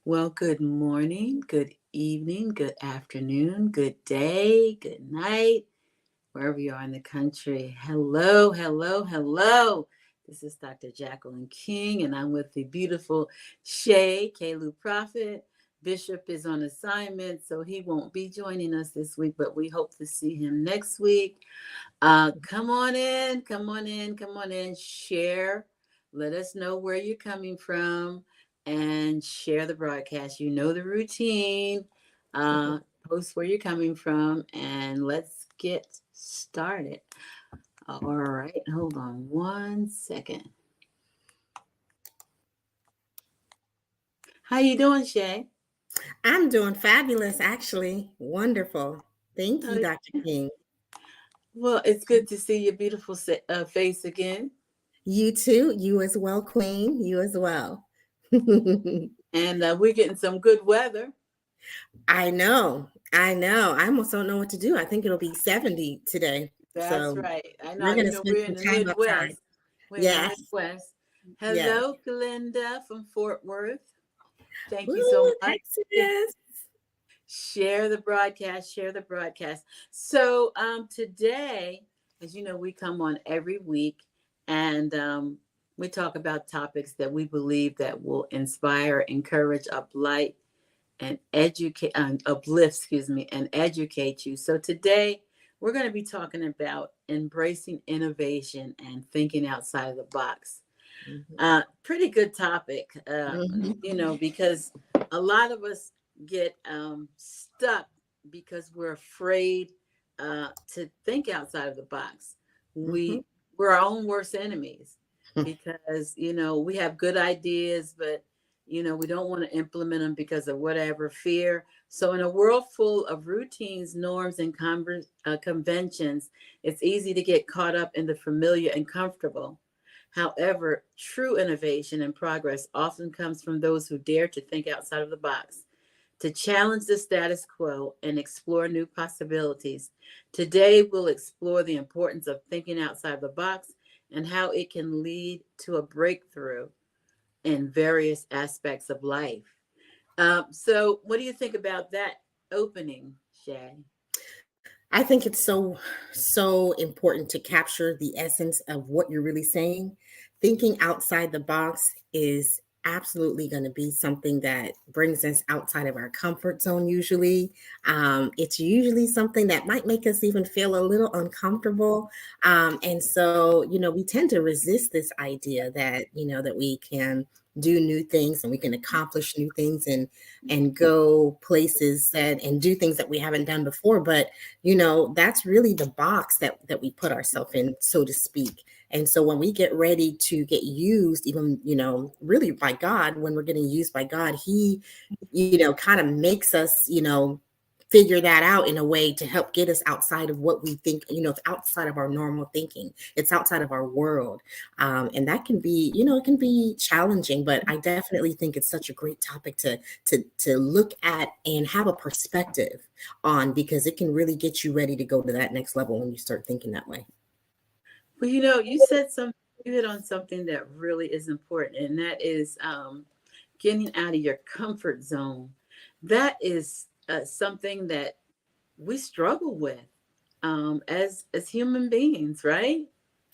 Well, good morning, good evening, good afternoon, good day, good night, wherever you are in the country. Hello, hello, hello. This is Dr. Jacqueline King, and I'm with the beautiful Shay Kalu Prophet. Bishop is on assignment, so he won't be joining us this week, but we hope to see him next week. Come on in, come on in, come on in. Share. Let us know where you're coming from and share the broadcast. You know the routine. Uh, Post where you're coming from and let's get started. All right, hold on 1 second. How you doing, Shay? I'm doing fabulous, actually. Wonderful. Thank you, Uh, Dr. King. well, it's good to see your beautiful face again. You too. You as well, Queen. You as well. And we're getting some good weather. I know. I know. I almost don't know what to do. I think it'll be 70 today. That's So right. I know. we're You going to know, spend we're in some the time outside. Midwest. We're in the Yes. Midwest. Yes. Hello, Glinda from Fort Worth. Thank you so Woo, much. Exodus. Share the broadcast. Share the broadcast. So today, as you know, we come on every week and we talk about topics that we believe that will inspire, encourage, uplight, and educate, uplift, excuse me, and educate you. So today we're going to be talking about embracing innovation and thinking outside of the box. Pretty good topic, Mhm. because a lot of us get stuck because we're afraid to think outside of the box. Mhm. We're our own worst enemies because we have good ideas, but we don't want to implement them because of whatever fear. So, in a world full of routines, norms, and conventions, it's easy to get caught up in the familiar and comfortable. However, true innovation and progress often comes from those who dare to think outside of the box, to challenge the status quo and explore new possibilities. Today, we'll explore the importance of thinking outside the box and how it can lead to a breakthrough in various aspects of life. So, what do you think about that opening, Shay? I think it's so important to capture the essence of what you're really saying. Thinking outside the box is absolutely going to be something that brings us outside of our comfort zone usually. It's usually something that might make us even feel a little uncomfortable. And so, we tend to resist this idea that, that we can do new things and we can accomplish new things and go places and do things that we haven't done before. But that's really the box that we put ourselves in, so to speak. And so when we get ready to get used, even, really by God, when we're getting used by God, he, kind of makes us, figure that out in a way to help get us outside of what we think, it's outside of our normal thinking. It's outside of our world. And that can be, it can be challenging, but I definitely think it's such a great topic to look at and have a perspective on, because it can really get you ready to go to that next level when you start thinking that way. Well, you said something, you hit on something that really is important, and that is getting out of your comfort zone. That is something that we struggle with as human beings, right?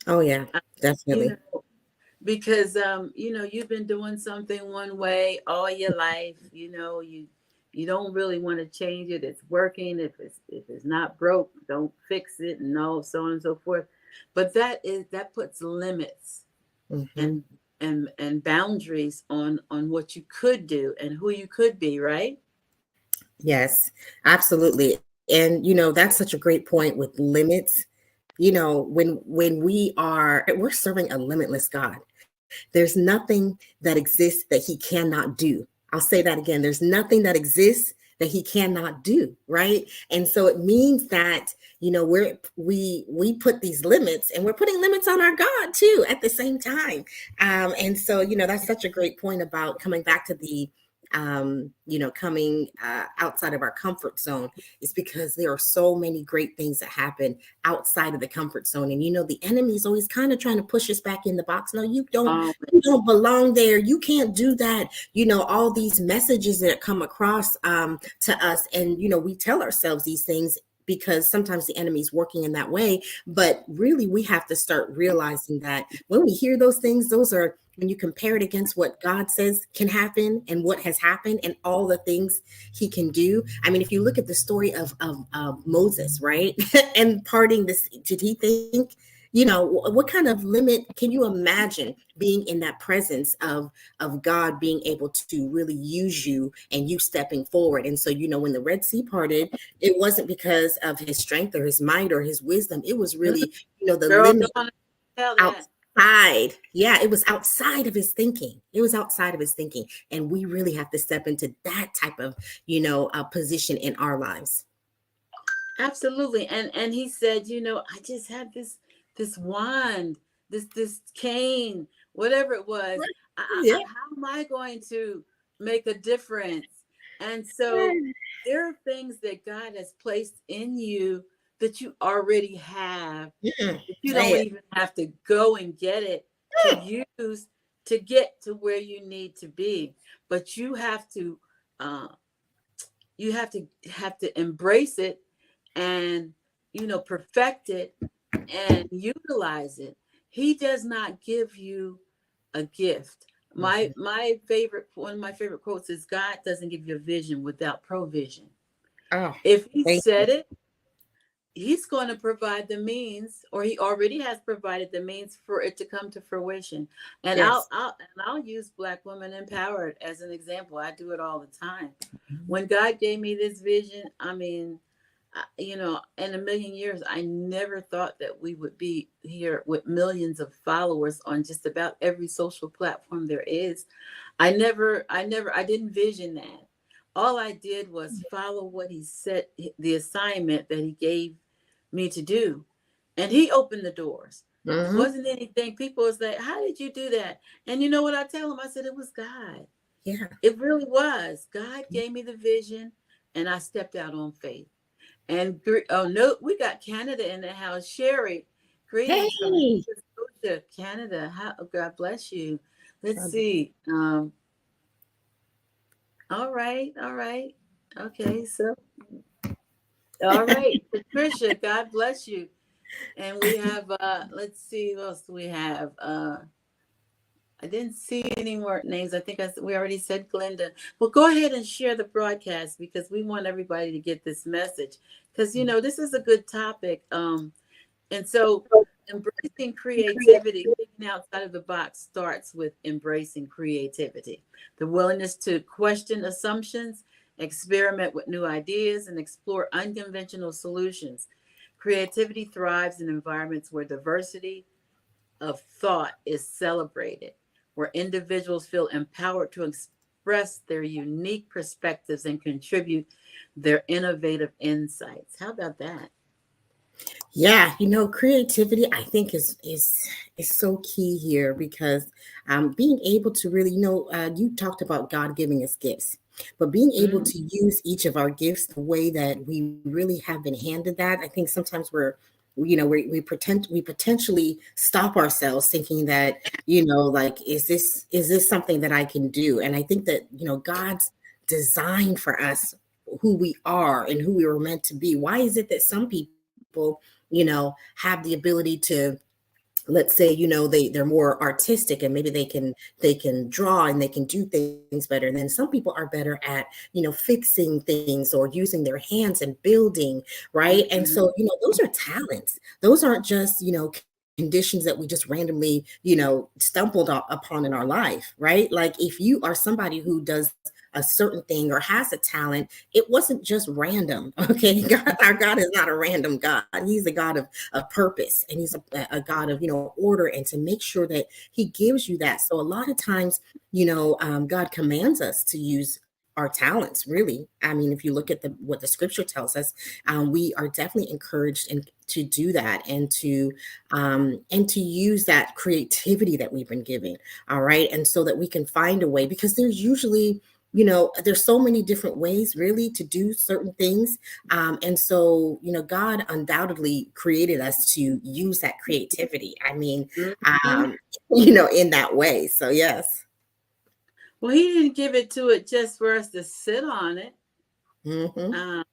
Oh yeah, Uh, you definitely. know, because you've been doing something one way all your life. You don't really want to change it. It's working. If it's not broke, don't fix it, and all so on and so forth. But that puts limits Hmm. and and boundaries on what you could do and who you could be, right? Yes, absolutely. And that's such a great point with limits. When we're serving a limitless God. There's nothing that exists that he cannot do. I'll say that again. There's nothing that exists that he cannot do, right? And so it means that, we put these limits, and we're putting limits on our God too at the same time. And so, that's such a great point about coming back to the coming outside of our comfort zone, is because there are so many great things that happen outside of the comfort zone. And the enemy is always kind of trying to push us back in the box. No, Um, you don't belong there. You can't do that. All these messages that come across to us, and we tell ourselves these things because sometimes the enemy is working in that way. But really, we have to start realizing that when we hear those things, those are, when you compare it against what God says can happen and what has happened and all the things he can do. I mean, if you look at the story of Moses, right? And parting this, did he think, what kind of limit can you imagine being in that presence of God being able to really use you and you stepping forward? And so, when the Red Sea parted, it wasn't because of his strength or his might or his wisdom. It was really, the girl, limit don't tell that. outside. Yeah, it was outside of his thinking. It was outside of his thinking. And we really have to step into that type of, position in our lives. Absolutely. And he said, I just have this wand, this cane, whatever it was. Yeah. How am I going to make a difference? And so there are things that God has placed in you that you already have. Mm-mm. That you Say don't it. even have to go and get it to use to get to where you need to be. But uh, you have to embrace it and perfect it and utilize it. He does not give you a gift. Mhm. My favorite, one of my favorite quotes is, God doesn't give you a vision without provision. Oh, If he thank you. said it, he's going to provide the means, or he already has provided the means for it to come to fruition. And Yes. I'll use Black Women Empowered as an example. I do it all the time. When God gave me this vision, I mean, in a million years, I never thought that we would be here with millions of followers on just about every social platform there is. I didn't vision that. All I did was follow what he said, the assignment that he gave me to do. And he opened the doors. It Hmm. wasn't anything. People was like, how did you do that? And you know what I tell them? I said, it was God. Yeah. It really was. God gave me the vision and I stepped out on faith. And oh no, we got Canada in the house. Sherry, greetings from Hey. Nova Scotia, Canada. God bless you. Let's God see. All right, all right. Okay, so all right, Patricia, God bless you. And we have let's see what else do we have. I didn't see any more names. I think we already said Glenda. Well, go ahead and share the broadcast because we want everybody to get this message. Because this is a good topic. And so embracing creativity, thinking outside of the box starts with embracing creativity. The willingness to question assumptions, experiment with new ideas, and explore unconventional solutions. Creativity thrives in environments where diversity of thought is celebrated, where individuals feel empowered to express their unique perspectives and contribute their innovative insights. How about that? Yeah, creativity I think is so key here because being able to really, you talked about God giving us gifts, but being able Mm, to use each of our gifts the way that we really have been handed that, I think sometimes we potentially stop ourselves thinking that, like, is this something that I can do? And I think that, God's design for us who we are and who we were meant to be. Why is it that some people have the ability to, let's say, they're more artistic and maybe they can draw and they can do things better, and then some people are better at fixing things or using their hands and building, right? And mhm. so those are talents. Those aren't just conditions that we just randomly stumbled upon in our life, right? Like, if you are somebody who does a certain thing or has a talent, it wasn't just random. Okay, our God is not a random God. He's a God of purpose, and he's a God of order, and to make sure that he gives you that. So a lot of times, God commands us to use our talents. Really, I mean, if you look at what the scripture tells us, we are definitely encouraged and to do that, and to use that creativity that we've been given. All right, and so that we can find a way, because there's usually there's so many different ways really to do certain things. And so, God undoubtedly created us to use that creativity. I mean, Mhm. in that way. So, yes. Well, he didn't give it to it just for us to sit on it. Hmm. Um,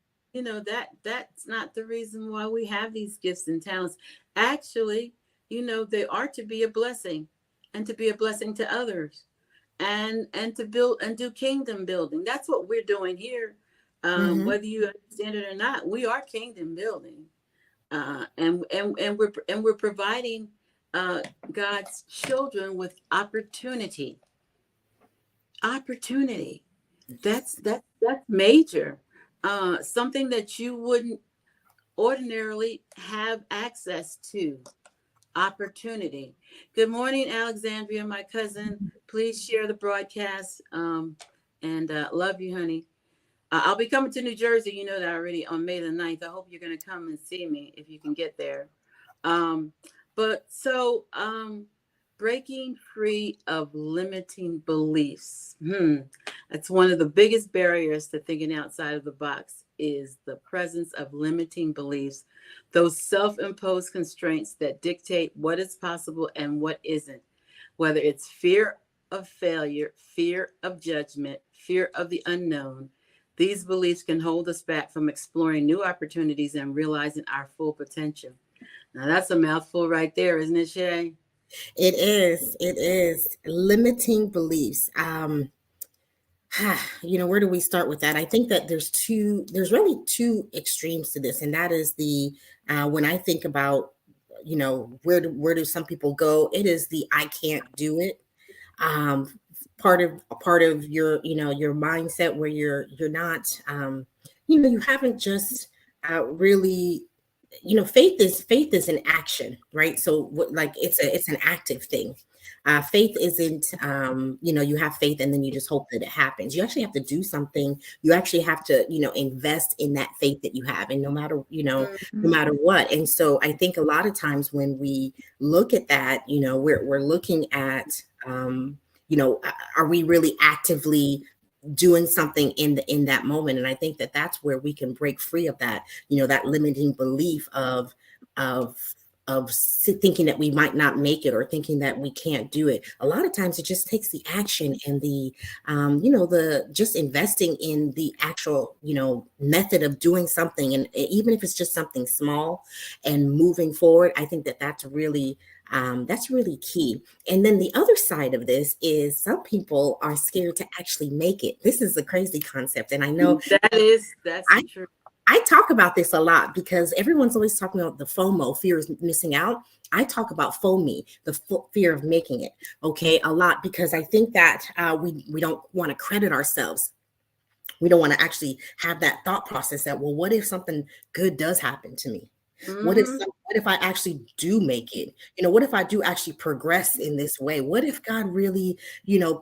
that's not the reason why we have these gifts and talents. Actually, they are to be a blessing and to be a blessing to others and to build and do kingdom building. That's what we're doing here. Hmm. Whether you understand it or not, we are kingdom building. And we're providing uh, God's children with opportunity. That's major. Something that you wouldn't ordinarily have access to. Opportunity. Good morning, Alexandria, my cousin. Please share the broadcast. And love you, honey. I'll be coming to New Jersey. You know that already on May the 9th. I hope you're going to come and see me if you can get there. Um, but breaking free of limiting beliefs. That's one of the biggest barriers to thinking outside of the box is the presence of limiting beliefs, those self-imposed constraints that dictate what is possible and what isn't, whether it's fear of failure, fear of judgment, fear of the unknown. These beliefs can hold us back from exploring new opportunities and realizing our full potential. Now that's a mouthful right there, isn't it, Shay? It is. It is limiting beliefs. Where do we start with that? I think that there's really two extremes to this, and that is when I think about, where do some people go? It is the I can't do it. Um, part of your mindset where you're not, you haven't just really, faith is an action, right? So like it's an active thing. Faith isn't, you have faith and then you just hope that it happens. You actually have to do something. You actually have to, invest in that faith that you have, and no Mhm. matter what. And so I think a lot of times when we look at that, we're looking at, are we really actively doing something in that moment? And I think that that's where we can break free of that, that limiting belief of thinking that we might not make it, or thinking that we can't do it. A lot of times it just takes the action and the just investing in the actual, method of doing something. And even if it's just something small and moving forward, I think that that's really key. And then the other side of this is some people are scared to actually make it. This is a crazy concept. And I know That's I, the truth. I talk about this a lot because everyone's always talking about the FOMO, fear of missing out. I talk about FOME, the fear of making it, okay, a lot, because I think that we don't want to credit ourselves. We don't want to actually have that thought process that, well, what if something good does happen to me? Hmm. What if I actually do make it? What if I do actually progress in this way? What if God really,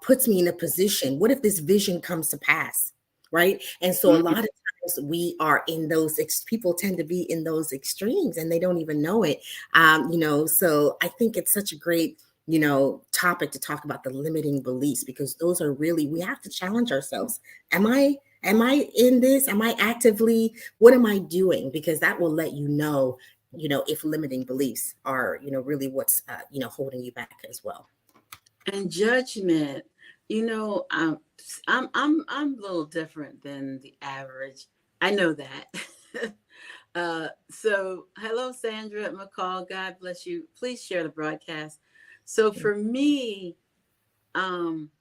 puts me in a position? What if this vision comes to pass? Right. And so a lot of times we are in people tend to be in those extremes and they don't even know it. So I think it's such a great, topic to talk about the limiting beliefs, because those are really, we have to challenge ourselves. Am I in this? Am I actively, what am I doing? Because that will let if limiting beliefs are, really what's, holding you back as well. And judgment. You know, um, I'm a little different than the average. I know that. So hello, Sandra McCall. God bless you. Please share the broadcast. So for me, um,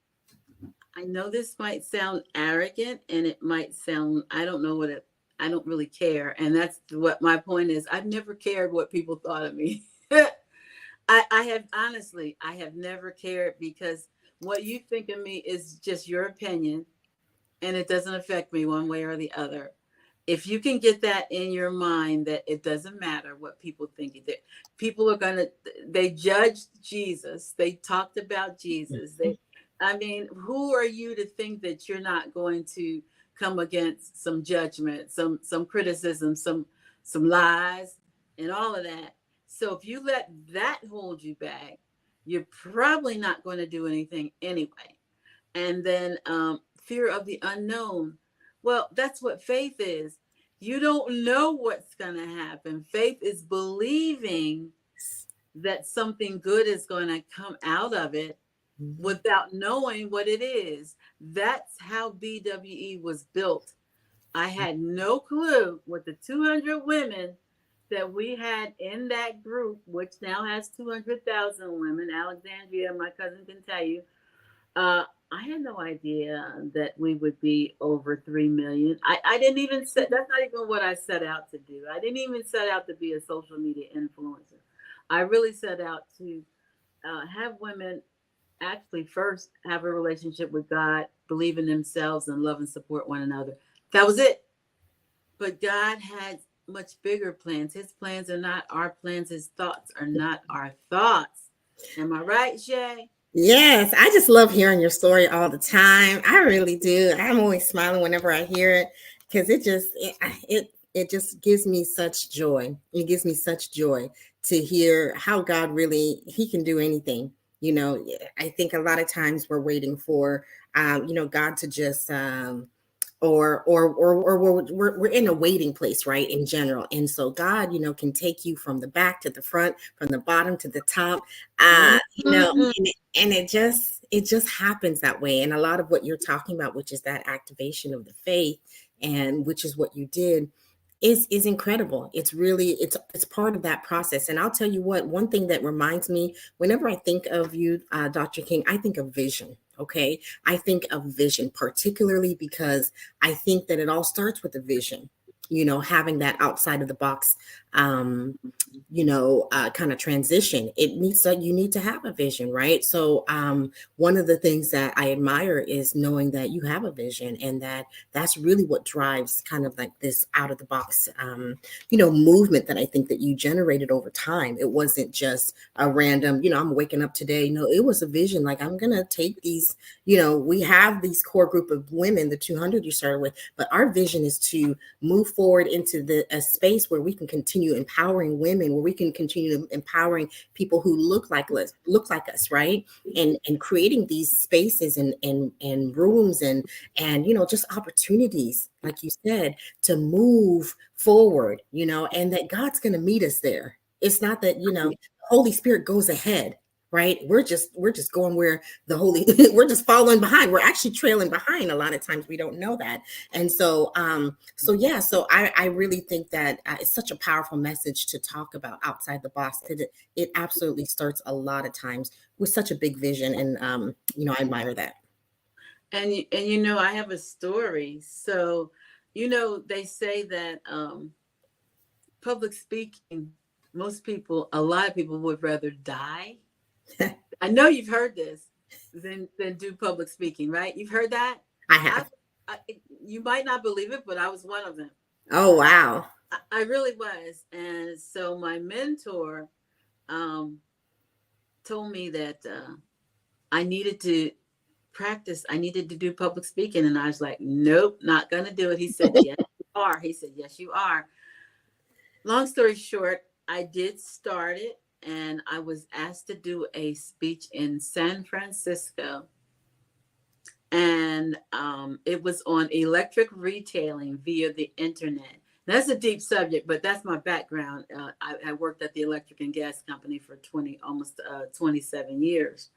I know this might sound arrogant and it might sound, I don't know what it, I don't really care. And that's what my point is. I've never cared what people thought of me. I have honestly, I have never cared because what you think of me is just your opinion and it doesn't affect me one way or the other. If you can get that in your mind that it doesn't matter what people think, that people are gonna, they judged Jesus, they talked about Jesus, I mean, who are you to think that you're not going to come against some judgment, some criticism, some lies, and all of that? So if you let that hold you back, you're probably not going to do anything anyway. And then fear of the unknown. Well, that's what faith is. You don't know what's going to happen. Faith is believing that something good is going to come out of it Mhm. without knowing what it is. That's how BWE was built. I had no clue with the 200 women that we had in that group, which now has 200,000 women. Alexandria, my cousin, can tell you. I had no idea that we would be over 3 million. I didn't even set, that's not even what I set out to do. I didn't even set out to be a social media influencer. I really set out to have women actually first have a relationship with God, believe in themselves, and love and support one another. That was it. But God had much bigger plans. His plans are not our plans. His thoughts are not our thoughts. Am I right, Shay? Yes, I just love hearing your story all the time. I really do. I'm always smiling whenever I hear it because it just gives me such joy. It gives me such joy to hear how God really he can do anything. I think a lot of times we're waiting for God to just or we're in a waiting place, right, in general. And so God can take you from the back to the front, from the bottom to the top, Mm-hmm. and it just happens that way. And a lot of what you're talking about, which is that activation of the faith, and which is what you did, is incredible. It's really it's part of that process. And I'll tell you what, one thing that reminds me whenever I think of you, Dr. King, I think of vision. Okay, I think of vision, particularly because I think that it all starts with a vision. Having that outside of the box, kind of transition. You need to have a vision, right? So, one of the things that I admire is knowing that you have a vision, and that's really what drives kind of like this out of the box, movement that I think that you generated over time. It wasn't just a random, I'm waking up today. No, it was a vision. Like, I'm going to take these, we have these core group of women, the 200 you started with, but our vision is to move forward into a space where we can continue empowering women, where we can continue empowering people who look like us, right? And creating these spaces and rooms and just opportunities, like you said, to move forward, and that God's going to meet us there. It's not that, Holy Spirit goes ahead, right? We're just going where the Holy we're just following behind. We're actually trailing behind. A lot of times we don't know that. And so I really think that it's such a powerful message to talk about outside the box, because it absolutely starts a lot of times with such a big vision. And I admire that. And I have a story. So, they say that public speaking, a lot of people would rather die. I know you've heard this than do public speaking, right? You've heard that. I I, have. I you might not believe it, but I was one of them. Oh, wow. I really was. And so my mentor um, told me that I needed to practice. I needed to do public speaking. And I was like, nope, not going to do it. He said, yes, you are. He said, yes, you are. Long story short, I did start it, and I was asked to do a speech in San Francisco. And it was on electric retailing via the internet. That's a deep subject, but that's my background. I worked at the electric and gas company for almost 27 years.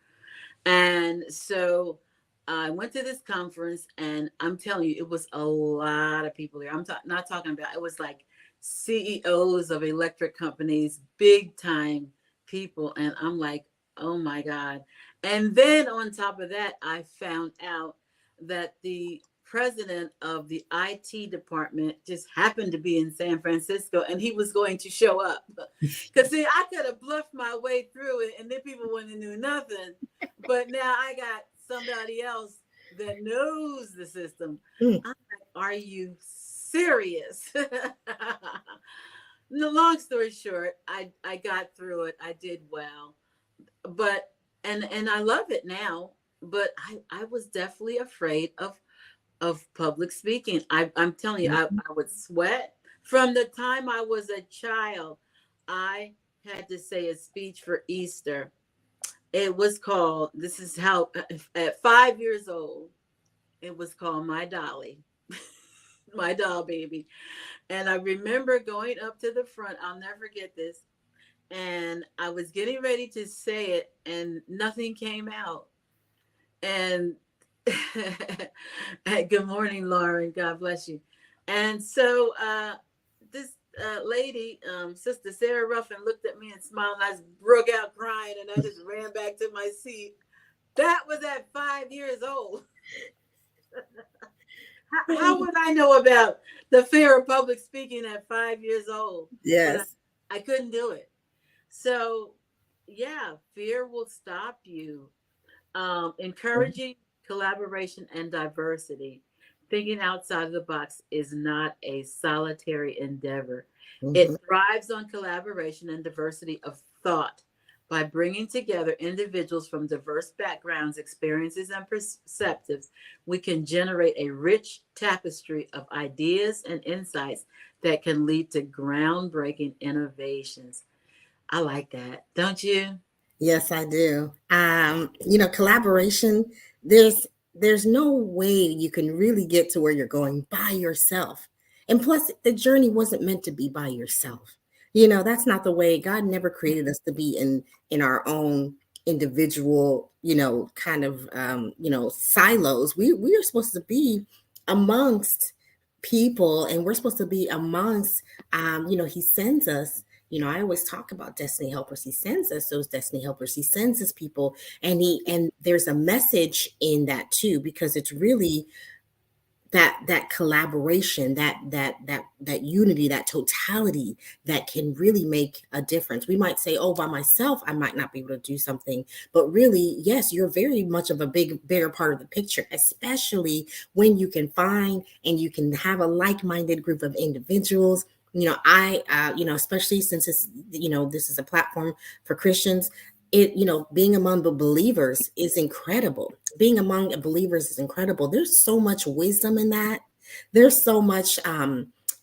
And so I went to this conference, and I'm telling you, it was a lot of people there. Not talking about, it was like CEOs of electric companies, big time people. And I'm like, oh my God. And then on top of that, I found out that the president of the IT department just happened to be in San Francisco, and he was going to show up. Because, see, I could have bluffed my way through it, and then people wouldn't have knew nothing. But now I got somebody else that knows the system. Mm. I'm like, are you serious? No, long story short, I got through it. I did well. But and I love it now. But I was definitely afraid of public speaking. I'm telling you, I would sweat. From the time I was a child, I had to say a speech for Easter. It was called, this is how, at 5 years old, It was called My Dolly, My Doll Baby. And I remember going up to the front. I'll never forget this. And I was getting ready to say it, and nothing came out. And good morning, Lauren. God bless you. And so this lady, Sister Sarah Ruffin, looked at me and smiled, and I just broke out crying, and I just ran back to my seat. That was at 5 years old. How would I know about the fear of public speaking at 5 years old? But Yes. I couldn't do it. So, yeah, fear will stop you. Encouraging collaboration and diversity. Thinking outside of the box is not a solitary endeavor. Mm-hmm. It thrives on collaboration and diversity of thought. By bringing together individuals from diverse backgrounds, experiences, and perspectives, we can generate a rich tapestry of ideas and insights that can lead to groundbreaking innovations. I like that. Don't you? Yes, I do. Collaboration, there's no way you can really get to where you're going by yourself. And plus, the journey wasn't meant to be by yourself. That's not the way. God never created us to be in our own individual, kind of silos. We are supposed to be amongst people, and we're supposed to be amongst he sends us. I always talk about destiny helpers. He sends us those destiny helpers. He sends us people, and there's a message in that too, because it's really that collaboration, that unity, that totality that can really make a difference. We might say, oh, by myself I might not be able to do something, but really, yes, you're very much of a bigger part of the picture, especially when you can find and you can have a like-minded group of individuals. Especially since this is a platform for Christians. Being among the believers is incredible. Being among believers is incredible. There's so much wisdom in that. There's so much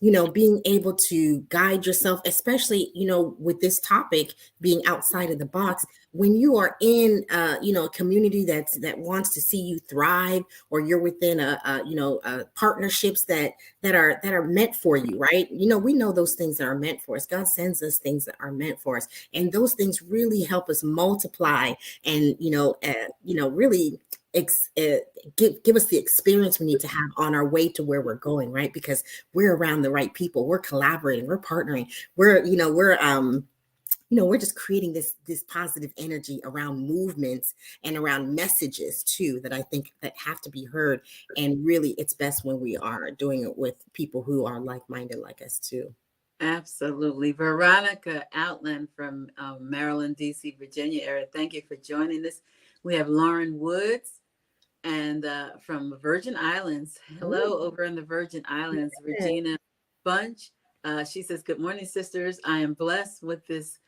being able to guide yourself, especially with this topic being outside of the box. When you are in a community that wants to see you thrive, or you're within partnerships that are meant for you, right? We know those things that are meant for us. God sends us things that are meant for us, and those things really help us multiply and really give us the experience we need to have on our way to where we're going, right? Because we're around the right people, we're collaborating, we're partnering, we're just creating this positive energy around movements and around messages too, that I think that have to be heard. And really, it's best when we are doing it with people who are like-minded like us too. Absolutely. Veronica Outland from Maryland, D.C., Virginia area. Thank you for joining us. We have Lauren Woods and from Virgin Islands. Hello, over in the Virgin Islands, Regina Bunch. She says, good morning, sisters. I am blessed with this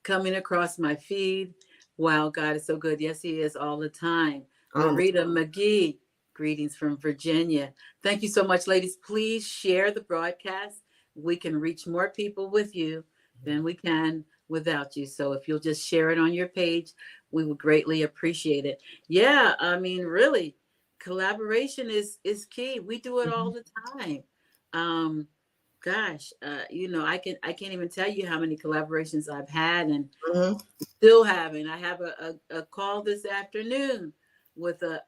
coming across my feed. Wow, God is so good. Yes, he is all the time. Marita McGee, greetings from Virginia. Thank you so much, ladies. Please share the broadcast. We can reach more people with you than we can without you. So if you'll just share it on your page, we would greatly appreciate it. Yeah, I mean, really, collaboration is key. We do it all the time. Gosh, I can't even tell you how many collaborations I've had and still having. I have a call this afternoon with a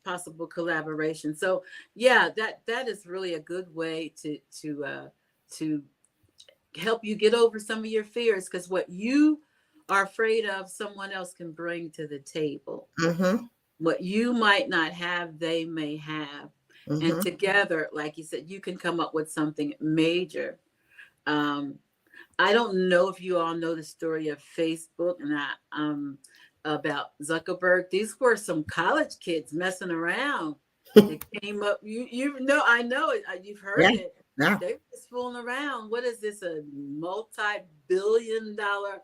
possible collaboration. So yeah, that is really a good way to help you get over some of your fears, because what you are afraid of, someone else can bring to the table. What you might not have, they may have. And together, like you said, you can come up with something major. I don't know if you all know the story of Facebook and about Zuckerberg. These were some college kids messing around. They came up. I know it. You've heard it. Yeah. They were just fooling around. What is this? A multi-billion-dollar,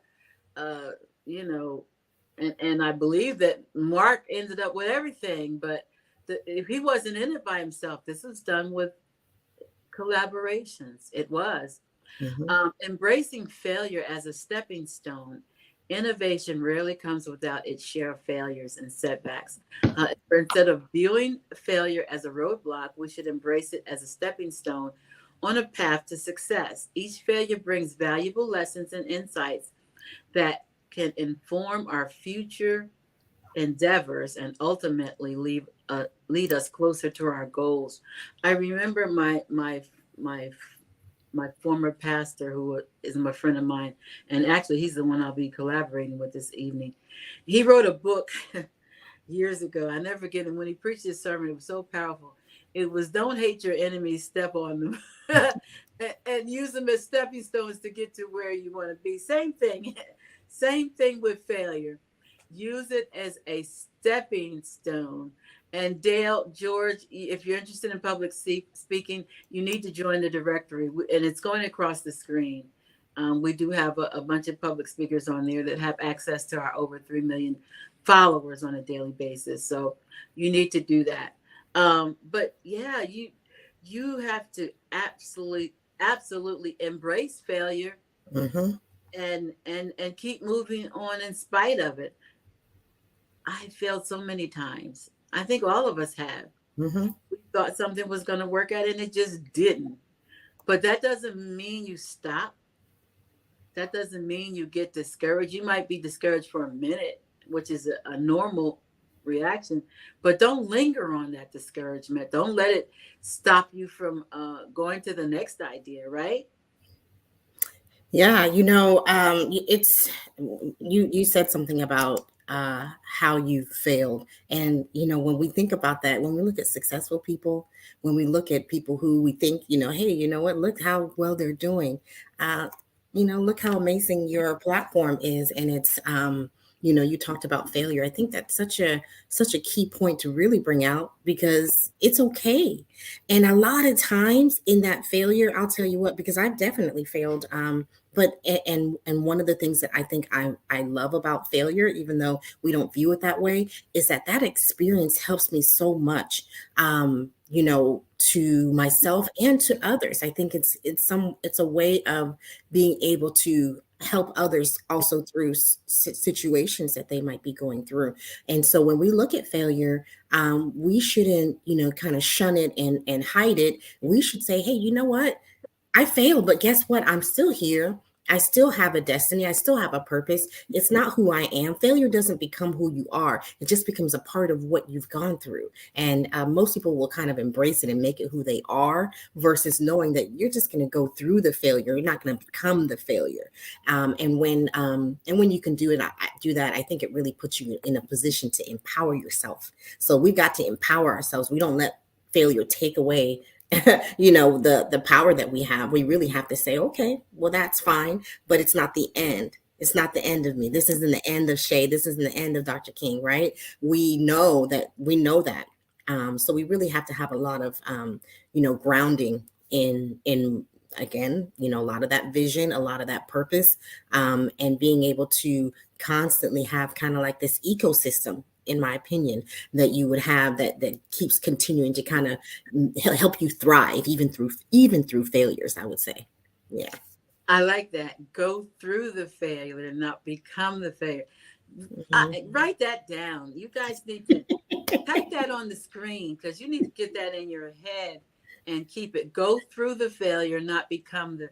and I believe that Mark ended up with everything, but if he wasn't in it by himself, this was done with collaborations. It was. Embracing failure as a stepping stone Innovation rarely comes without its share of failures and setbacks. Instead of viewing failure as a roadblock, we should embrace it as a stepping stone on a path to success. Each failure brings valuable lessons and insights that can inform our future endeavors and ultimately lead us closer to our goals. I remember my my former pastor, who is my friend of mine, and actually he's the one I'll be collaborating with this evening. He wrote a book years ago. I never forget it. When he preached his sermon, it was so powerful. It was "Don't hate your enemies, step on them," and use them as stepping stones to get to where you want to be. Same thing, same thing with failure. Use it as a stepping stone. And Dale, George, if you're interested in public speaking, you need to join the directory, and it's going across the screen. We do have a bunch of public speakers on there that have access to our over 3 million followers on a daily basis. So you need to do that. But yeah, you have to absolutely embrace failure Mm-hmm. and keep moving on in spite of it. I failed so many times. I think all of us have. Mm-hmm. We thought something was going to work out and it just didn't. But that doesn't mean you stop. That doesn't mean you get discouraged. You might be discouraged for a minute, which is a normal reaction, but don't linger on that discouragement. Don't let it stop you from going to the next idea, right? Yeah, it's you said something about how you failed, and when we think about that, when we look at successful people, when we look at people who we think, hey, you know what, look how well they're doing, uh, look how amazing your platform is, and it's you talked about failure. I think that's such a key point to really bring out because it's okay, and a lot of times in that failure, I'll tell you what, because I've definitely failed. But and one of the things that I think I love about failure, even though we don't view it that way, is that experience helps me so much, to myself and to others. I think it's a way of being able to help others also through situations that they might be going through. And so when we look at failure, we shouldn't kind of shun it and hide it. We should say, hey, you know what, I failed, but guess what? I'm still here. I still have a destiny. I still have a purpose. It's not who I am. Failure doesn't become who you are. It just becomes a part of what you've gone through. And most people will kind of embrace it and make it who they are versus knowing that you're just going to go through the failure. You're not going to become the failure. And when you can do it, do that, I think it really puts you in a position to empower yourself. So we've got to empower ourselves. We don't let failure take away the power that we have. We really have to say, okay, well, that's fine, but it's not the end. It's not the end of me. This isn't the end of Shay. This isn't the end of Dr. King, right? We know that. So we really have to have a lot of grounding in again, a lot of that vision, a lot of that purpose, and being able to constantly have kind of like this ecosystem, in my opinion, that you would have that keeps continuing to kind of help you thrive even through failures, I would say. Yeah. I like that. Go through the failure and not become the failure. Mm-hmm. Write that down. You guys need to type that on the screen because you need to get that in your head and keep it. Go through the failure, not become the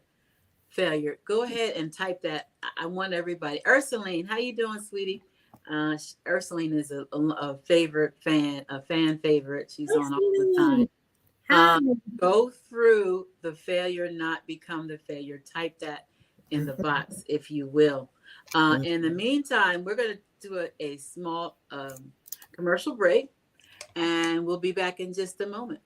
failure. Go ahead and type that. I want everybody. Ursuline, how you doing, sweetie? Ursuline is a favorite fan, a fan favorite. She's on all the time. Hi. Go through the failure, not become the failure. Type that in the box, if you will. In the meantime, we're going to do a small commercial break, and we'll be back in just a moment.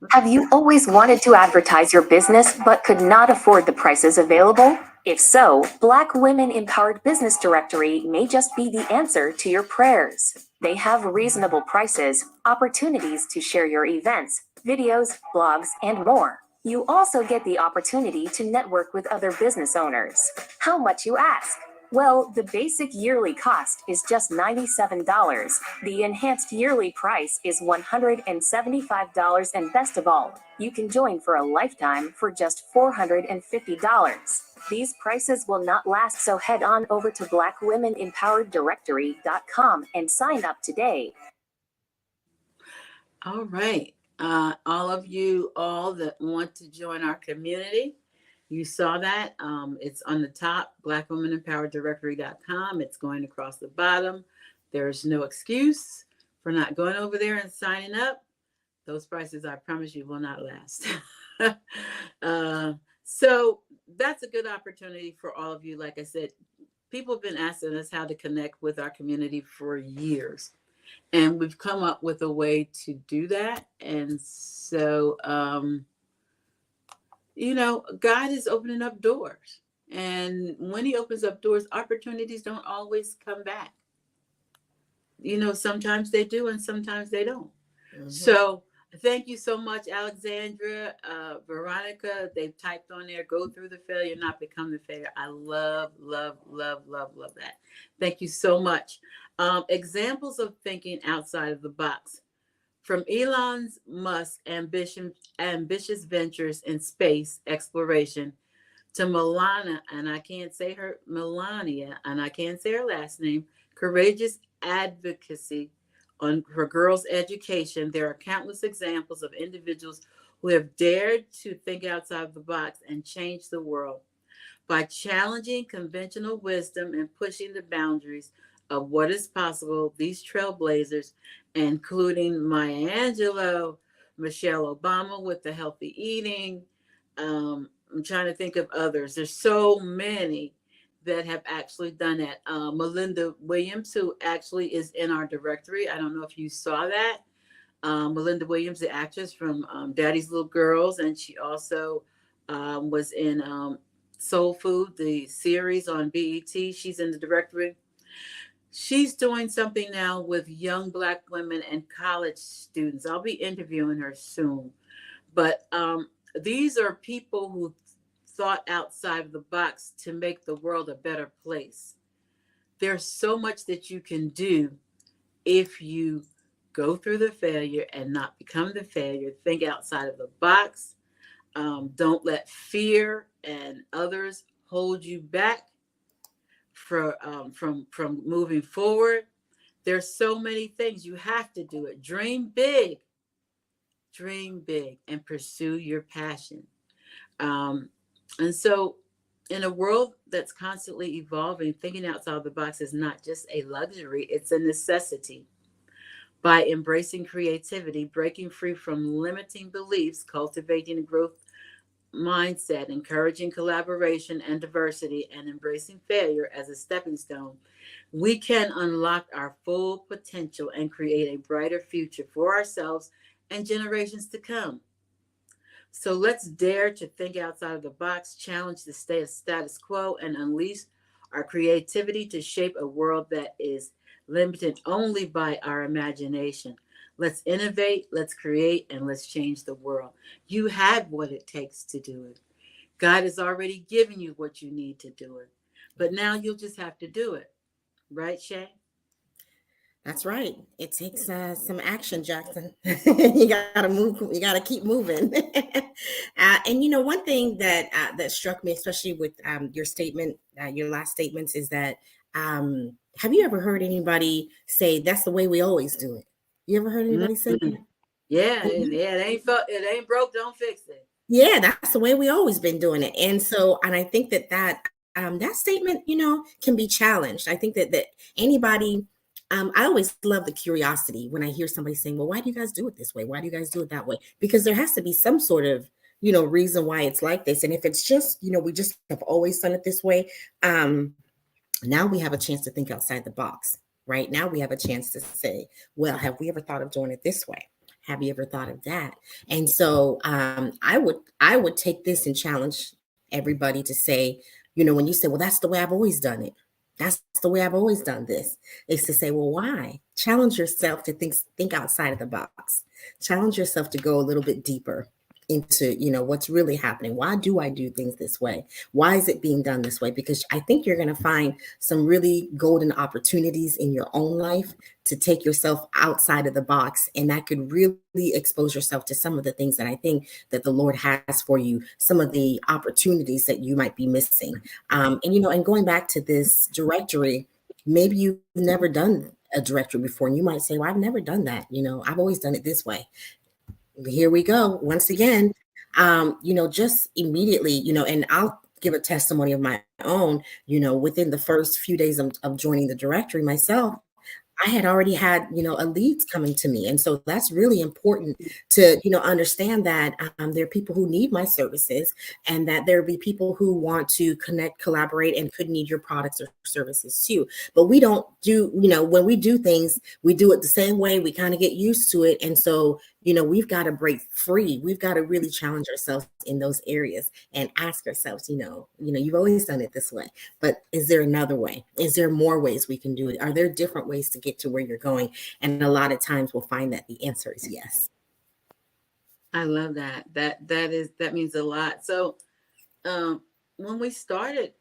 Have you always wanted to advertise your business but could not afford the prices available? If so, Black Women Empowered Business Directory may just be the answer to your prayers. They have reasonable prices, opportunities to share your events, videos, blogs, and more. You also get the opportunity to network with other business owners. How much, you ask? Well, the basic yearly cost is just $97. The enhanced yearly price is $175, and best of all, you can join for a lifetime for just $450. These prices will not last, so head on over to blackwomenempowereddirectory.com and sign up today. All right. All of you all that want to join our community, you saw that. It's on the top, blackwomenempowereddirectory.com. It's going across the bottom. There's no excuse for not going over there and signing up. Those prices, I promise you, will not last. So that's a good opportunity for all of you. Like I said, people have been asking us how to connect with our community for years. And we've come up with a way to do that. And so, God is opening up doors. And when he opens up doors, opportunities don't always come back. Sometimes they do and sometimes they don't. Mm-hmm. So thank you so much, Alexandra, Veronica. They've typed on there, go through the failure, not become the failure. I love that. Thank you so much. Examples of thinking outside of the box. From Elon Musk's ambitious ventures in space exploration to Melania, and I can't say her last name, courageous advocacy on her girls' education, there are countless examples of individuals who have dared to think outside the box and change the world. By challenging conventional wisdom and pushing the boundaries of what is possible, these trailblazers, including Maya Angelou, Michelle Obama with the healthy eating, I'm trying to think of others. There's so many that have actually done that. Melinda Williams, who actually is in our directory. I don't know if you saw that. Melinda Williams, the actress from Daddy's Little Girls, and she also was in Soul Food, the series on BET. She's in the directory. She's doing something now with young Black women and college students. I'll be interviewing her soon. But these are people who thought outside of the box to make the world a better place. There's so much that you can do if you go through the failure and not become the failure. Think outside of the box. Don't let fear and others hold you back from moving forward. There's so many things. You have to do it. Dream big, and pursue your passion. And so in a world that's constantly evolving, thinking outside the box is not just a luxury, it's a necessity. By embracing creativity, breaking free from limiting beliefs, cultivating a growth mindset, encouraging collaboration and diversity, and embracing failure as a stepping stone, we can unlock our full potential and create a brighter future for ourselves and generations to come. So let's dare to think outside of the box, challenge the status quo, and unleash our creativity to shape a world that is limited only by our imagination. Let's innovate, let's create, and let's change the world. You have what it takes to do it. God has already given you what you need to do it. But now you'll just have to do it. Right, Shay? That's right. It takes some action, Jackson. You gotta move. You gotta keep moving. And one thing that struck me, especially with your statement, your last statements, is that have you ever heard anybody say that's the way we always do it? You ever heard anybody say that? Yeah. It ain't broke, don't fix it. Yeah, that's the way we always been doing it. And I think that statement, can be challenged. I think that anybody. I always love the curiosity when I hear somebody saying, well, why do you guys do it this way? Why do you guys do it that way? Because there has to be some sort of, reason why it's like this. And if it's just, we just have always done it this way, now we have a chance to think outside the box, right? Now we have a chance to say, well, have we ever thought of doing it this way? Have you ever thought of that? And so I would take this and challenge everybody to say, when you say, well, that's the way I've always done it. That's the way I've always done this, is to say, well, why? Challenge yourself to think outside of the box. Challenge yourself to go a little bit deeper. into, what's really happening. Why do I do things this way? Why is it being done this way? Because I think you're going to find some really golden opportunities in your own life to take yourself outside of the box, and that could really expose yourself to some of the things that I think that the Lord has for you, some of the opportunities that you might be missing. And going back to this directory, maybe you've never done a directory before, and you might say, well, I've never done that. I've always done it this way. Here we go once again. Just immediately, and I'll give a testimony of my own. Within the first few days of joining the directory myself, I had already had, a leads coming to me. And so that's really important to, understand that there are people who need my services, and that there'll be people who want to connect, collaborate, and could need your products or services too. But we don't do, when we do things, we do it the same way. We kind of get used to it. And so, we've got to break free. We've got to really challenge ourselves in those areas and ask ourselves, you've always done it this way, but is there another way? Is there more ways we can do it? Are there different ways to get to where you're going? And a lot of times we'll find that the answer is yes. I love that. That means a lot. So, when we started,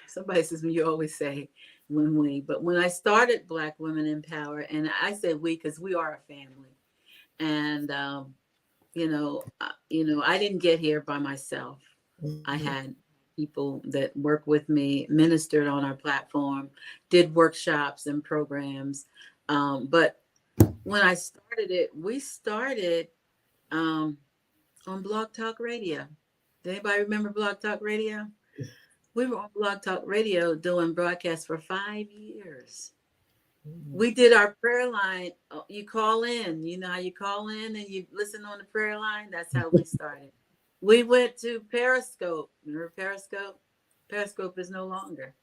somebody says, you always say but when I started Black Women in Power, and I said we because we are a family, and I didn't get here by myself. Mm-hmm. I had people that work with me, ministered on our platform, did workshops and programs. But when I started it, we started on Blog Talk Radio. Does anybody remember Blog Talk Radio? We were on Blog Talk Radio doing broadcasts for 5 years. Mm-hmm. We did our prayer line. You call in, how you call in and you listen on the prayer line. That's how we started. We went to Periscope. Remember Periscope? Periscope is no longer.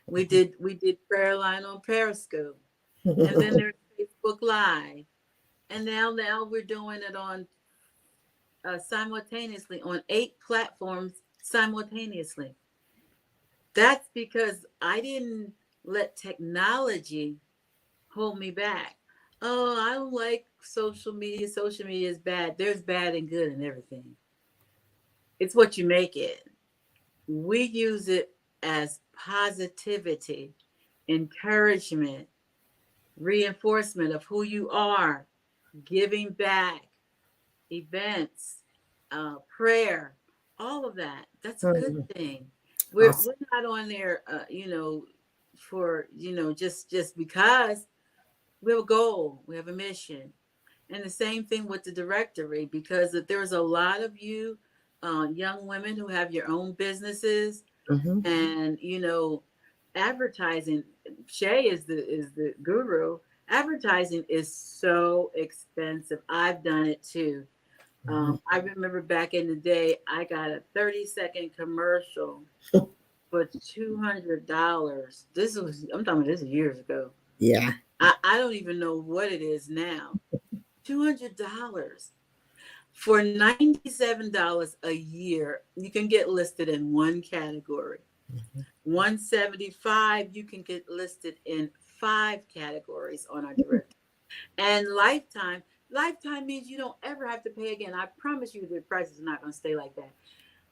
We did prayer line on Periscope. And then there's Facebook Live. And now we're doing it on simultaneously on 8 platforms simultaneously. That's because I didn't let technology hold me back. Oh, I don't like social media. Social media is bad. There's bad and good in everything. It's what you make it. We use it as positivity, encouragement, reinforcement of who you are, giving back, events, prayer, all of that. That's a good thing. We're not on there, for, just because. We have a goal, we have a mission. And the same thing with the directory, because there's a lot of you young women who have your own businesses, mm-hmm. and, advertising. Shay is the guru. Advertising is so expensive. I've done it too. I remember back in the day, I got a 30-second commercial for $200. I'm talking about this years ago. Yeah. I don't even know what it is now. $200 for $97 a year. You can get listed in one category. Mm-hmm. $175, you can get listed in 5 categories on our directory. And lifetime means you don't ever have to pay again. I promise you the price is not going to stay like that.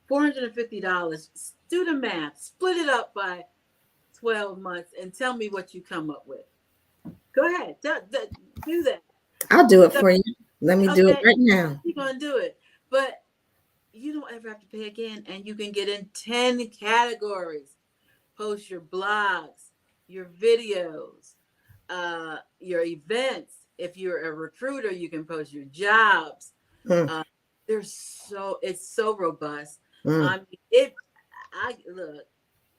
$450. Do the math. Split it up by 12 months and tell me what you come up with. Go ahead. Do that. I'll do it for you. Let me do it right now. You're going to do it. But you don't ever have to pay again. And you can get in 10 categories. Post your blogs, your videos, your events. If you're a recruiter, you can post your jobs. It's so robust. I mean,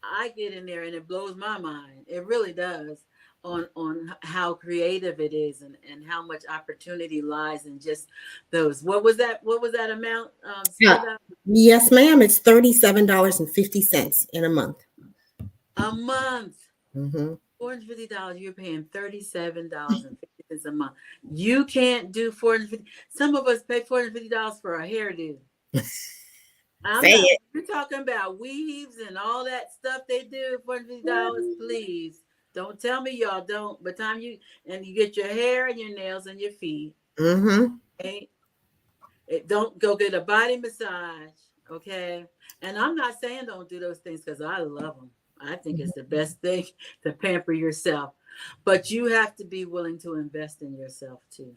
I get in there and it blows my mind. It really does on how creative it is and how much opportunity lies in just those. What was that amount? Yes, ma'am. It's $37.50 in a month. A month. Mm-hmm. $450. You're paying $37.50 a month. You can't do $450. Some of us pay $450 for a hairdo. You're talking about weaves and all that stuff they do. $450, please. Don't tell me y'all don't. By the time you get your hair and your nails and your feet. Mm-hmm. Okay? Don't go get a body massage, okay? And I'm not saying don't do those things because I love them. I think it's the best thing to pamper yourself, but you have to be willing to invest in yourself too.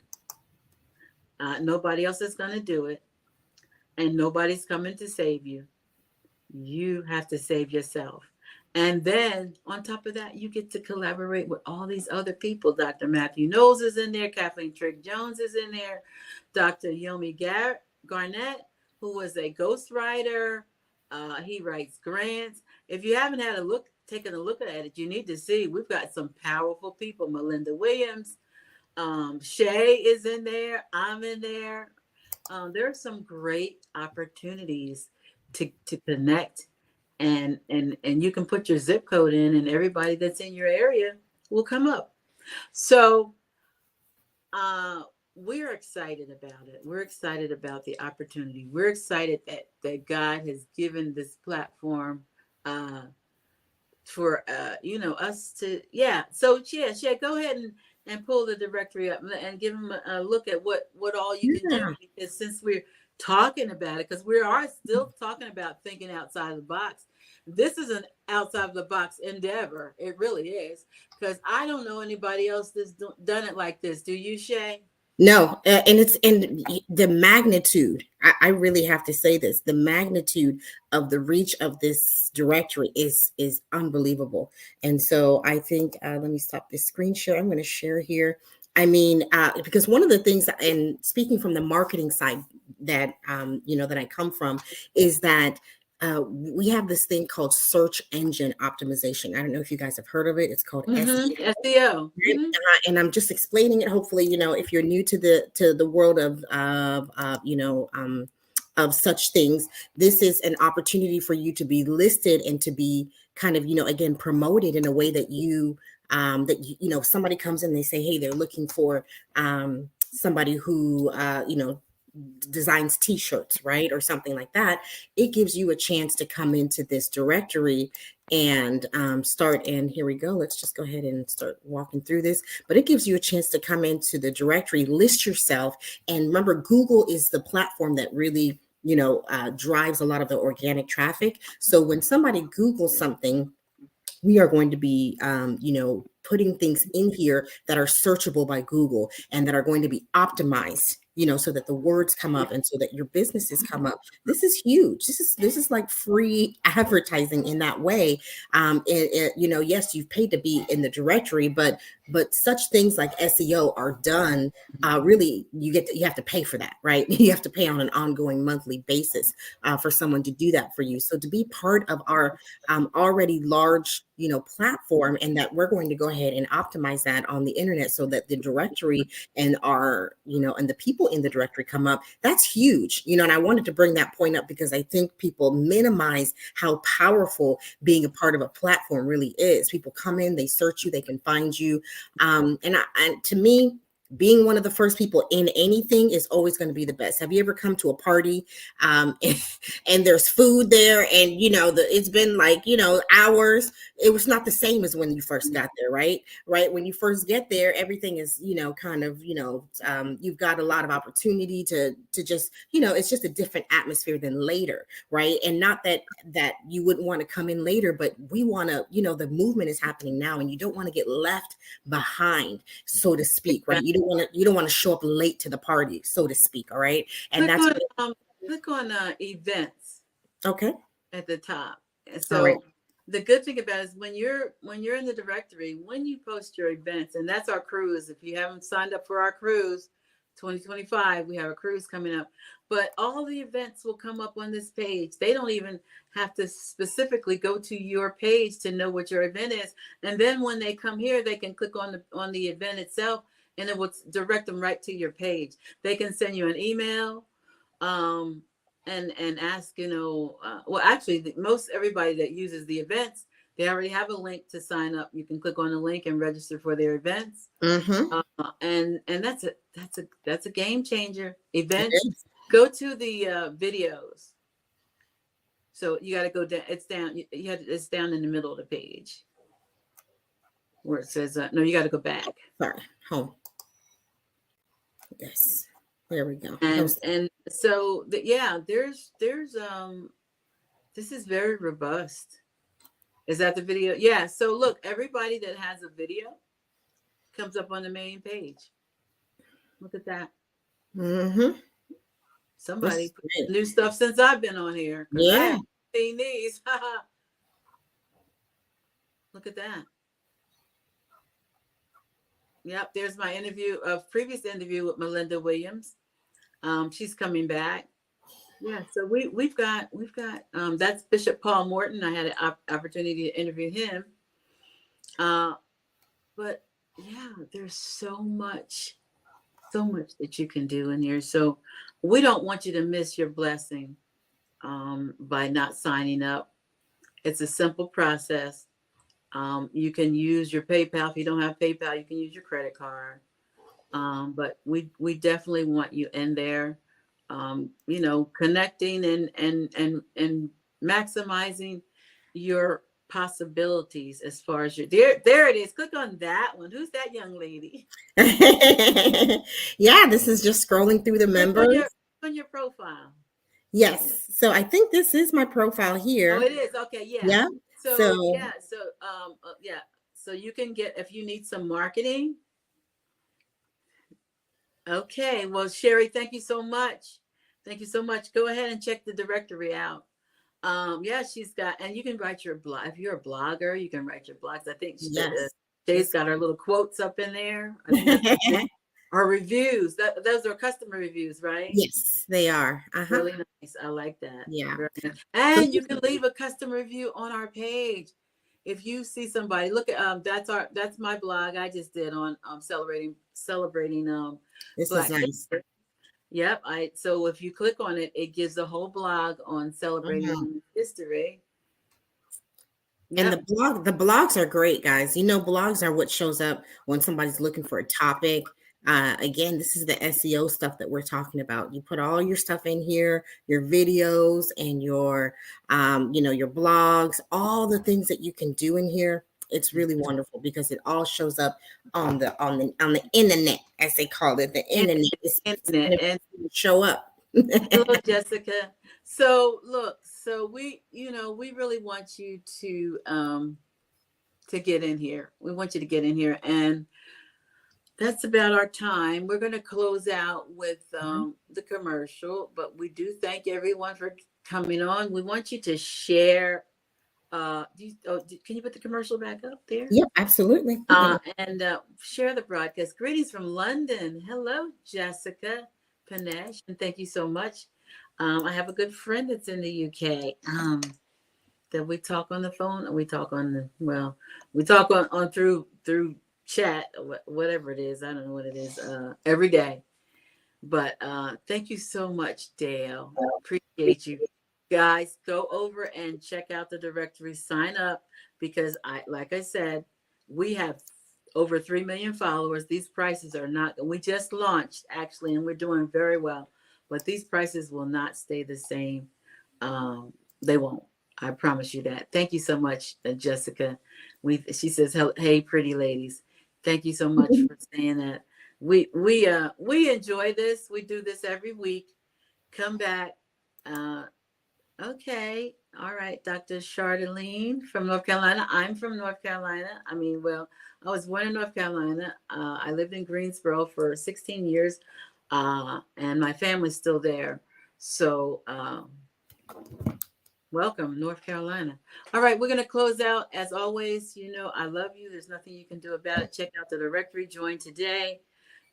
Nobody else is going to do it, and nobody's coming to save you. You have to save yourself. And then on top of that, you get to collaborate with all these other people. Dr. Matthew Knowles is in there. Kathleen Trigg Jones is in there. Dr. Yomi Garnett, who was a ghostwriter. He writes grants. If you haven't taken a look at it, you need to see. We've got some powerful people. Melinda Williams. Shay is in there. I'm in there. There are some great opportunities to connect, and you can put your zip code in, and everybody that's in your area will come up. So we're excited about it. We're excited about the opportunity. We're excited that God has given this platform for us to So Shay, go ahead and pull the directory up and give them a look at what all you can do, because since we're talking about it, because we are still talking about thinking outside the box. This is an outside the box endeavor. It really is, because I don't know anybody else that's done it like this. Do you, Shay? No, and the magnitude. I really have to say this: the magnitude of the reach of this directory is unbelievable. And so I think let me stop this screen share. I'm going to share here. I mean, because one of the things, and speaking from the marketing side that that I come from, is that we have this thing called search engine optimization. I don't know if you guys have heard of it. It's called SEO. SEO. Mm-hmm. And I'm just explaining it. Hopefully, if you're new to the world of such things, this is an opportunity for you to be listed and to be kind of, again, promoted in a way that somebody comes in, they say, hey, they're looking for somebody who, designs t-shirts, right? Or something like that. It gives you a chance to come into this directory and start. And here we go. Let's just go ahead and start walking through this. But it gives you a chance to come into the directory, list yourself. And remember, Google is the platform that really, drives a lot of the organic traffic. So when somebody Googles something, we are going to be, putting things in here that are searchable by Google and that are going to be optimized, so that the words come up and so that your businesses come up. This is huge. This is like free advertising in that way. Yes, you've paid to be in the directory, but such things like SEO are done. Really, you have to pay for that, right? You have to pay on an ongoing monthly basis for someone to do that for you. So to be part of our already large, platform, and that we're going to go ahead and optimize that on the internet so that the directory and our, and the people in the directory come up. That's huge, and I wanted to bring that point up because I think people minimize how powerful being a part of a platform really is. People come in, they search you, they can find you. And to me, being one of the first people in anything is always going to be the best. Have you ever come to a party and there's food there and, it's been like, hours. It was not the same as when you first got there, right? Right. When you first get there, everything is, kind of, you've got a lot of opportunity to just, it's just a different atmosphere than later. Right. And not that you wouldn't want to come in later, but we want to, the movement is happening now and you don't want to get left behind, so to speak. Right. You don't want to show up late to the party, so to speak. All right. And click on events. Okay. At the top. So the good thing about it is when you're in the directory, when you post your events, and that's our cruise. If you haven't signed up for our cruise 2025, we have a cruise coming up, but all the events will come up on this page. They don't even have to specifically go to your page to know what your event is. And then when they come here, they can click on the event itself and it will direct them right to your page. They can send you an email and ask, actually most everybody that uses the events, they already have a link to sign up. You can click on the link and register for their events. Mm-hmm. And that's a game changer. Events. Go to the videos. So you got to go down. It's down. It's down in the middle of the page where it says no. You got to go back. Sorry, home. Yes. There we go. And so yeah, there's this is very robust. Is that the video? Yeah. So look, everybody that has a video comes up on the main page. Look at that. Mm-hmm. Somebody put new stuff since I've been on here. Yeah. I haven't seen these. Look at that. Yep, there's my previous interview with Melinda Williams. She's coming back. Yeah, so we've got that's Bishop Paul Morton. I had an opportunity to interview him. But yeah, there's so much that you can do in here. So we don't want you to miss your blessing by not signing up. It's a simple process. You can use your PayPal. If you don't have PayPal, you can use your credit card. But we definitely want you in there, connecting and maximizing your possibilities as far as there it is. Click on that one. Who's that young lady? Yeah, this is just scrolling through the members. On your profile. Yes. So I think this is my profile here. Oh, it is. Okay. Yeah. Yeah. So you can get, if you need some marketing. Okay. Well, Sherry, thank you so much. Thank you so much. Go ahead and check the directory out. Yeah, she's got, and you can write your blog. If you're a blogger, you can write your blogs. I think Shay's got her little quotes up in there. Our reviews. Those are customer reviews, right? Yes, they are. Really nice. I like that. Yeah. Nice. And you can leave a customer review on our page. If you see somebody, look at that's my blog I just did on celebrating this Black is nice. History. Yep. So if you click on it, it gives a whole blog on celebrating history. And the blogs are great, guys. Blogs are what shows up when somebody's looking for a topic. Again, this is the SEO stuff that we're talking about. You put all your stuff in here, your videos and your blogs, all the things that you can do in here. It's really wonderful because it all shows up on the internet, as they call it. The internet is and show up. Hello, Jessica. So look, we really want you to get in here. We want you to get in here, and that's about our time. We're going to close out with the commercial, but we do thank everyone for coming on. We want you to share. Can you put the commercial back up there? Yep, absolutely. And share the broadcast. Greetings from London. Hello, Jessica Panesh, and thank you so much. I have a good friend that's in the UK. That we talk on the phone, and we talk on through chat, whatever it is. I don't know what it is. Every day. But thank you so much, Dale. Appreciate you. Guys, go over and check out the directory, sign up, because like I said, we have over 3 million followers. These prices are not, we just launched actually, and we're doing very well, but these prices will not stay the same. They won't. I promise you that. Thank you so much, Jessica. She says, "Hey, pretty ladies." Thank you so much for saying that. We enjoy this. We do this every week. Come back. Okay. All right. Dr. Charlene from North Carolina. I'm from North Carolina. I was born in North Carolina. I lived in Greensboro for 16 years, and my family's still there. So welcome, North Carolina. All right. We're going to close out. As always, I love you. There's nothing you can do about it. Check out the directory. Join today.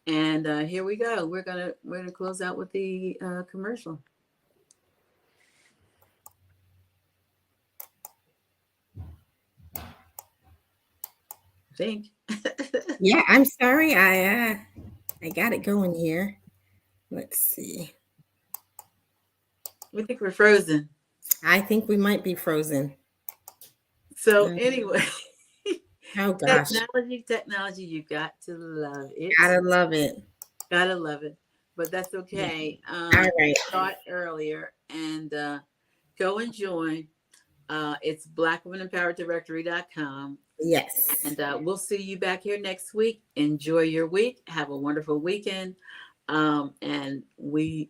And here we go. We're gonna close out with the commercial. Think. Yeah, I'm sorry. I got it going here. Let's see. We think we're frozen. I think we might be frozen. So anyway. Oh gosh. Technology, you got to love it. Gotta love it. Gotta love it. But that's okay. All right. Start earlier and go and join. It's blackwomenempowereddirectory.com. Yes. And we'll see you back here next week. Enjoy your week. Have a wonderful weekend. And we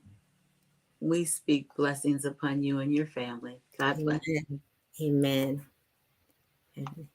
speak blessings upon you and your family. God bless. Amen. Amen. Amen.